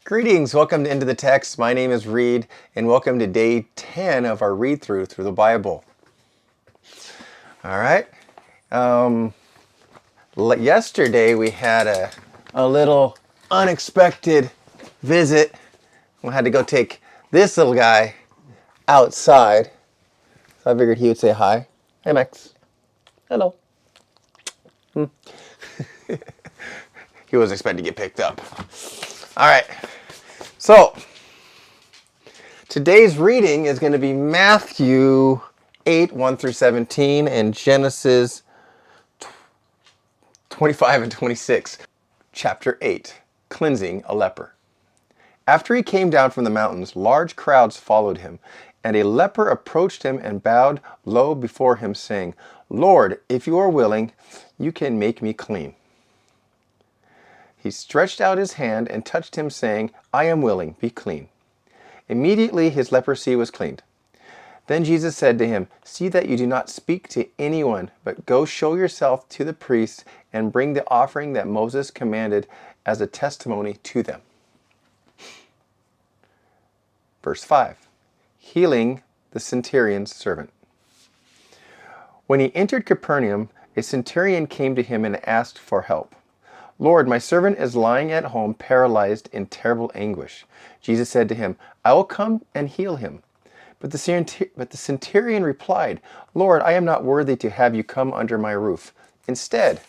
Greetings, welcome to Into the Text. My name is Reed, and welcome to day 10 of our read through the Bible. All right. Yesterday we had a little unexpected visit. We had to go take this little guy outside. So I figured he would say hi. Hey, Max. Hello. He was expecting to get picked up. All right. So, today's reading is going to be Matthew 8, 1 through 17, and Genesis 25 and 26. Chapter 8, Cleansing a Leper. After he came down from the mountains, large crowds followed him, and a leper approached him and bowed low before him, saying, "Lord, if you are willing, you can make me clean." He stretched out his hand and touched him, saying, "I am willing, be clean." Immediately his leprosy was cleaned. Then Jesus said to him, "See that you do not speak to anyone, but go show yourself to the priests and bring the offering that Moses commanded as a testimony to them." Verse 5. Healing the centurion's servant. When he entered Capernaum, a centurion came to him and asked for help. "Lord, my servant is lying at home paralyzed in terrible anguish." Jesus said to him, "I will come and heal him." But the centurion replied, "Lord, I am not worthy to have you come under my roof. Instead,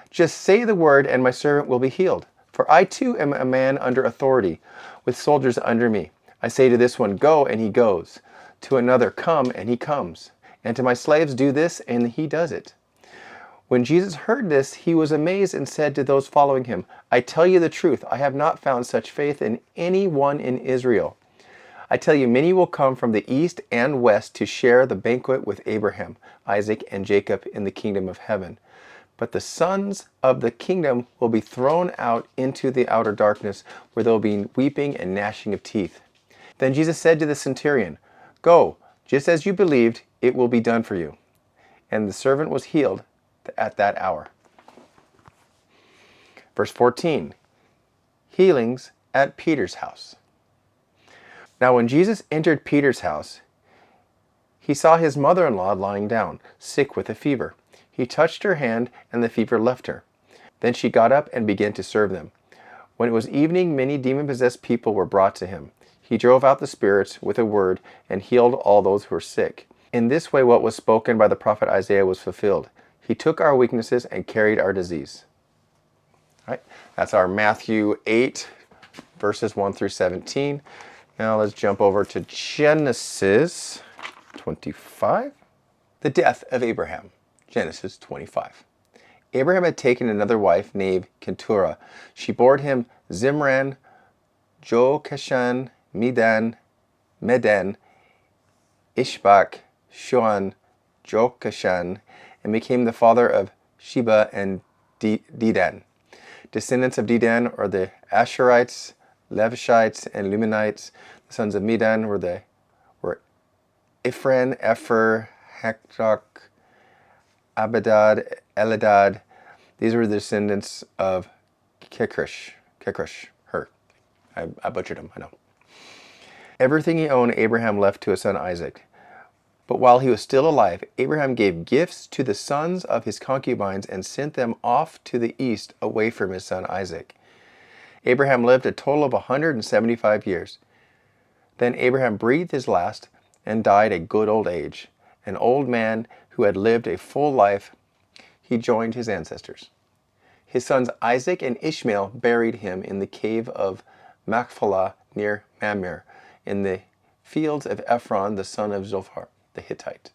just say the word and my servant will be healed. For I too am a man under authority, with soldiers under me. I say to this one, 'Go,' and he goes. To another, 'Come,' and he comes. And to my slaves, 'Do this,' and he does it." When Jesus heard this, he was amazed and said to those following him, "I tell you the truth, I have not found such faith in anyone in Israel. I tell you, many will come from the east and west to share the banquet with Abraham, Isaac, and Jacob in the kingdom of heaven. But the sons of the kingdom will be thrown out into the outer darkness, where there will be weeping and gnashing of teeth." Then Jesus said to the centurion, "Go, just as you believed, it will be done for you." And the servant was healed at that hour. Verse 14. Healings at Peter's house. Now when Jesus entered Peter's house, he saw his mother-in-law lying down, sick with a fever. He touched her hand, and the fever left her. Then she got up and began to serve them. When it was evening, many demon-possessed people were brought to him. He drove out the spirits with a word and healed all those who were sick. In this way, what was spoken by the prophet Isaiah was fulfilled. He took our weaknesses and carried our disease. All right, that's our Matthew 8, verses 1 through 17. Now let's jump over to Genesis 25. The death of Abraham. Genesis 25. Abraham had taken another wife named Keturah. She bore him Zimran, Jokashan, Medan, Ishbak, Shuan, Jokashan, and became the father of Sheba and Dedan. Descendants of Dedan are the Asherites, Levishites, and Luminites. The sons of Medan were Ephraim, Epher, Haktok, Abadad, Eladad. These were the descendants of Kekrash, I butchered him, I know. Everything he owned, Abraham left to his son Isaac. But while he was still alive, Abraham gave gifts to the sons of his concubines and sent them off to the east away from his son Isaac. Abraham lived a total of 175 years. Then Abraham breathed his last and died at good old age. An old man who had lived a full life, he joined his ancestors. His sons Isaac and Ishmael buried him in the cave of Machpelah near Mamre, in the fields of Ephron, the son of Zophar, the Hittite.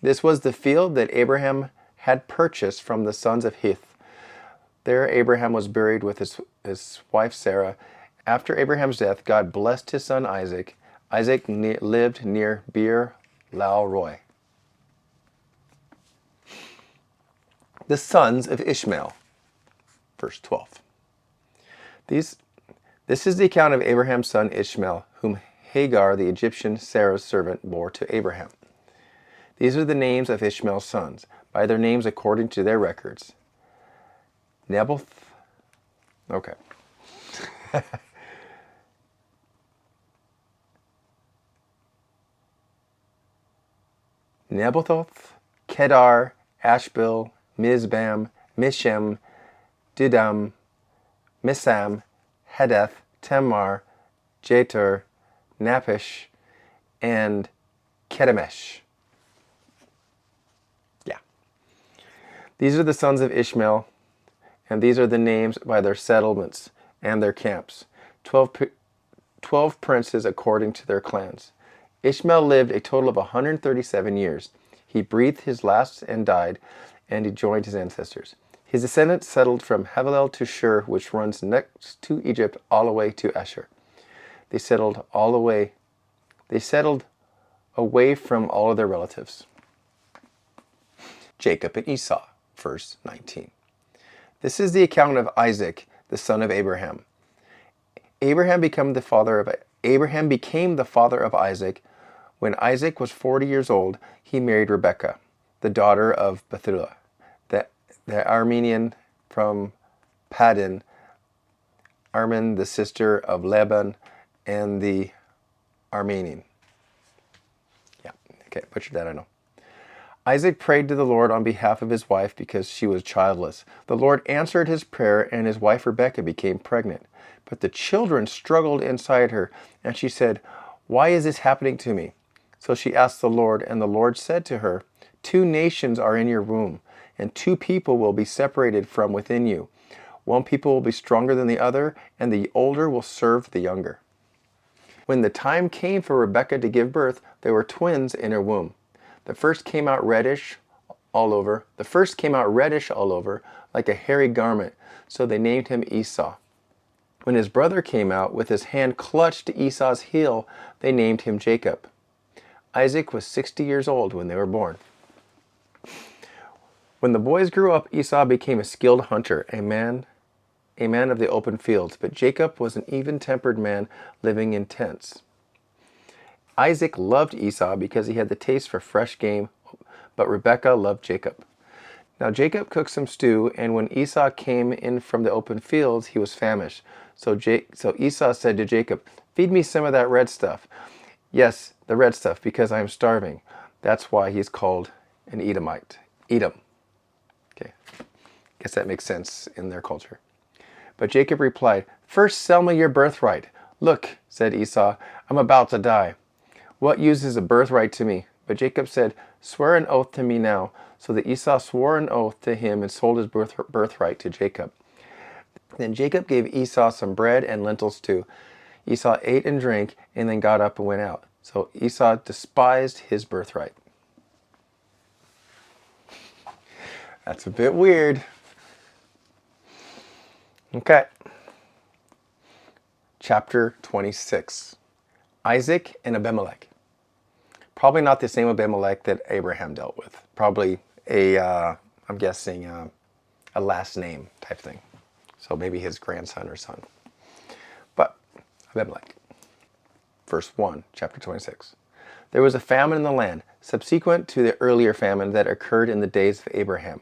This was the field that Abraham had purchased from the sons of Heth. There Abraham was buried with his wife Sarah. After Abraham's death, God blessed his son Isaac. Isaac lived near Beer Lao Roy. The sons of Ishmael. Verse 12. This is the account of Abraham's son Ishmael, whom Hagar, the Egyptian, Sarah's servant, bore to Abraham. These are the names of Ishmael's sons, by their names according to their records. Naboth. Okay. Naboth, Kedar, Ashbel, Mizbam, Mishem, Didam, Misam, Hedeth, Tamar, Jeter, Napish, and Kedemesh. Yeah. These are the sons of Ishmael, and these are the names by their settlements and their camps. 12 princes according to their clans. Ishmael lived a total of 137 years. He breathed his last and died, and he joined his ancestors. His descendants settled from Havilah to Shur, which runs next to Egypt, all the way to Asher. They settled away from all of their relatives. Jacob and Esau, verse 19. This is the account of Isaac, the son of Abraham. Abraham became the father of Isaac. When Isaac was 40 years old, he married Rebekah, the daughter of Bethuel, the Aramean from Paddan, Arman, the sister of Laban, and the Aramean. Yeah, okay, butchered that, I know. Isaac prayed to the Lord on behalf of his wife because she was childless. The Lord answered his prayer, and his wife Rebekah became pregnant. But the children struggled inside her, and she said, "Why is this happening to me?" So she asked the Lord, and the Lord said to her, "Two nations are in your womb, and two people will be separated from within you. One people will be stronger than the other, and the older will serve the younger." When the time came for Rebekah to give birth, there were twins in her womb. The first came out reddish all over, like a hairy garment, so they named him Esau. When his brother came out with his hand clutched to Esau's heel, they named him Jacob. Isaac was 60 years old when they were born. When the boys grew up, Esau became a skilled hunter, a man of the open fields, but Jacob was an even-tempered man living in tents. Isaac loved Esau because he had the taste for fresh game, but Rebekah loved Jacob. Now Jacob cooked some stew, and when Esau came in from the open fields, he was famished. So Esau said to Jacob, "Feed me some of that red stuff." "Yes, the red stuff, because I am starving." That's why he's called an Edomite. Edom. Okay, guess that makes sense in their culture. But Jacob replied, "First sell me your birthright." "Look," said Esau, "I'm about to die. What use is a birthright to me?" But Jacob said, "Swear an oath to me now." So that Esau swore an oath to him and sold his birthright to Jacob. Then Jacob gave Esau some bread and lentils too. Esau ate and drank, and then got up and went out. So Esau despised his birthright. That's a bit weird. Okay. Chapter 26. Isaac and Abimelech. Probably not the same Abimelech that Abraham dealt with. Probably I'm guessing, a last name type thing. So maybe his grandson or son. But Abimelech. Verse 1, chapter 26. There was a famine in the land, subsequent to the earlier famine that occurred in the days of Abraham.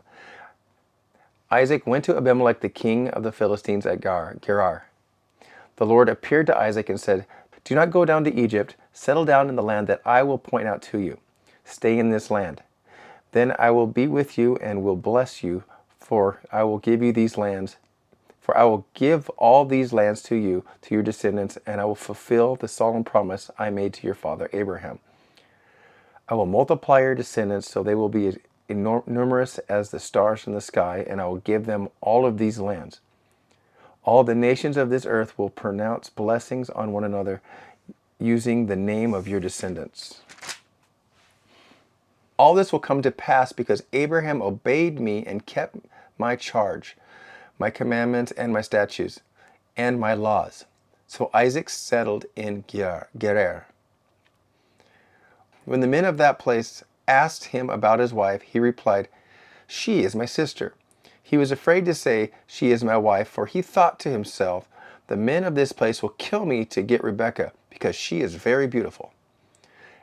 Isaac went to Abimelech, the king of the Philistines, at Gerar. The Lord appeared to Isaac and said, "Do not go down to Egypt. Settle down in the land that I will point out to you. Stay in this land. Then I will be with you and will bless you, for I will give you these lands. For I will give all these lands to you, to your descendants, and I will fulfill the solemn promise I made to your father Abraham. I will multiply your descendants so they will be as numerous as the stars in the sky, and I will give them all of these lands. All the nations of this earth will pronounce blessings on one another, using the name of your descendants. All this will come to pass because Abraham obeyed me and kept my charge, my commandments and my statutes, and my laws." So Isaac settled in Gerar. When the men of that place asked him about his wife, he replied, "She is my sister." He was afraid to say, "She is my wife," for he thought to himself, "The men of this place will kill me to get Rebekah, because she is very beautiful."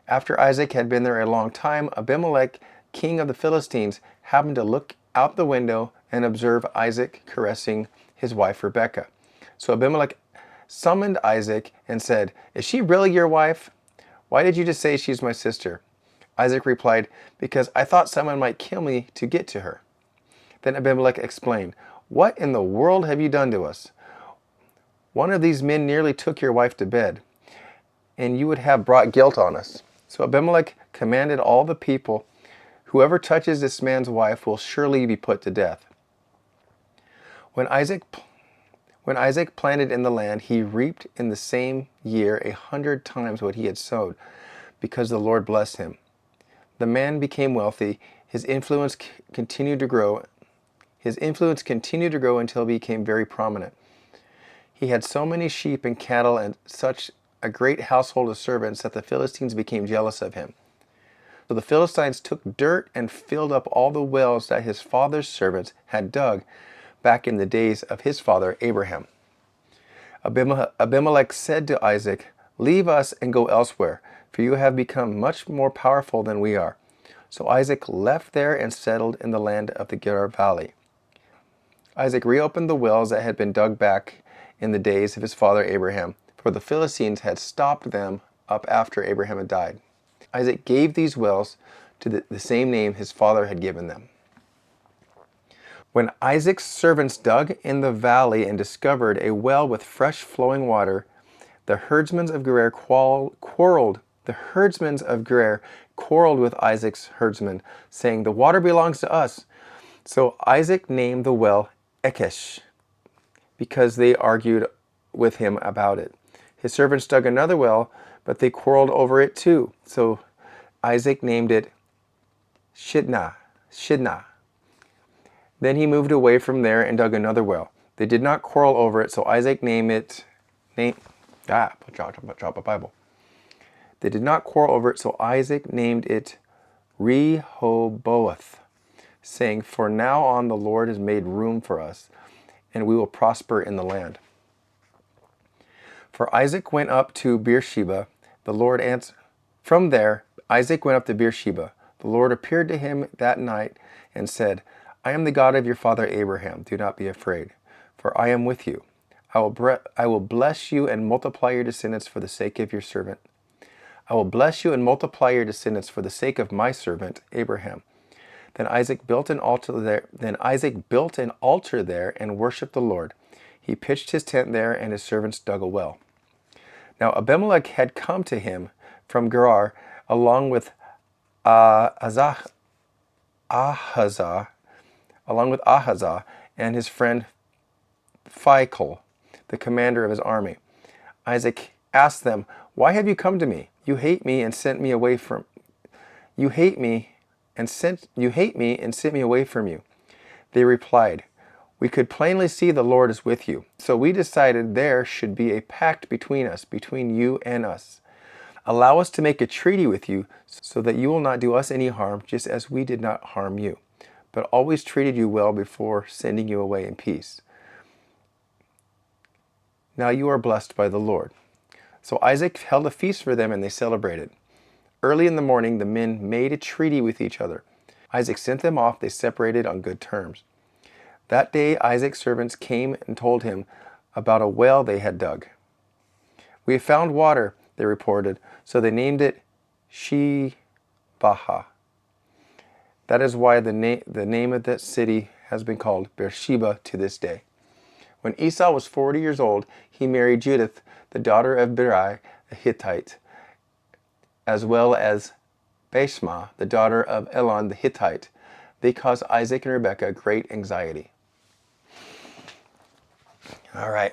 After Isaac had been there a long time, Abimelech, king of the Philistines, happened to look out the window and observed Isaac caressing his wife Rebekah. So Abimelech summoned Isaac and said, "Is she really your wife? Why did you just say she's my sister?" Isaac replied, "Because I thought someone might kill me to get to her." Then Abimelech explained, "What in the world have you done to us? One of these men nearly took your wife to bed, and you would have brought guilt on us." So Abimelech commanded all the people, "Whoever touches this man's wife will surely be put to death." When Isaac planted in the land, he reaped in the same year 100 times what he had sowed, because the Lord blessed him. The man became wealthy. His influence continued to grow. Until he became very prominent. He had so many sheep and cattle and such a great household of servants that the Philistines became jealous of him. So the Philistines took dirt and filled up all the wells that his father's servants had dug back in the days of his father Abraham. Abimelech said to Isaac, "Leave us and go elsewhere, for you have become much more powerful than we are." So Isaac left there and settled in the land of the Gerar Valley. Isaac reopened the wells that had been dug back in the days of his father Abraham, for the Philistines had stopped them up after Abraham had died. Isaac gave these wells to the same name his father had given them. When Isaac's servants dug in the valley and discovered a well with fresh flowing water, the herdsmen of Gerar quarreled. The herdsmen of Gerar quarreled with Isaac's herdsmen, saying, "The water belongs to us." So Isaac named the well Ekesh, because they argued with him about it. His servants dug another well, but they quarreled over it too. So Isaac named it Shidna. Then he moved away from there and dug another well. They did not quarrel over it, so Isaac named it. Drop a Bible. They did not quarrel over it, so Isaac named it Rehoboth, saying, "For now on the Lord has made room for us, and we will prosper in the land." For Isaac went up to Beersheba. The Lord answered. From there, Isaac went up to Beersheba. The Lord appeared to him that night and said, "I am the God of your father Abraham. Do not be afraid, for I am with you. I will bless you and multiply your descendants for the sake of your servant. I will bless you and multiply your descendants for the sake of my servant Abraham." Then Isaac built an altar there and worshipped the Lord. He pitched his tent there, and his servants dug a well. Now Abimelech had come to him from Gerar, along with Ahazah and his friend Phicol, the commander of his army. Isaac asked them, "Why have you come to me? You hate me and sent me away from you. Sent me away from you." They replied, "We could plainly see the Lord is with you. So we decided there should be a pact between us, between you and us. Allow us to make a treaty with you so that you will not do us any harm, just as we did not harm you, but always treated you well before sending you away in peace. Now you are blessed by the Lord." So Isaac held a feast for them, and they celebrated. Early in the morning, the men made a treaty with each other. Isaac sent them off. They separated on good terms. That day, Isaac's servants came and told him about a well they had dug. "We have found water," they reported, so they named it Shebaha. That is why the name of that city has been called Beersheba to this day. When Esau was 40 years old, he married Judith, the daughter of Berai, a Hittite, as well as Bashma, the daughter of Elon the Hittite. They caused Isaac and Rebekah great anxiety. All right,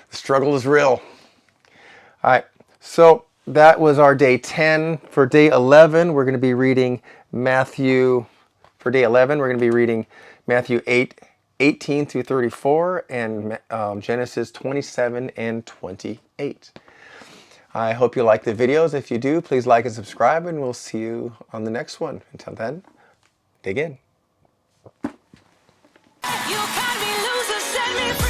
the struggle is real. All right, so that was our day 10. For day 11, we're going to be reading Matthew 8:18 through 34, and Genesis 27 and 28. I hope you like the videos. If you do, please like and subscribe, and we'll see you on the next one. Until then, dig in. You can be loose and set me free.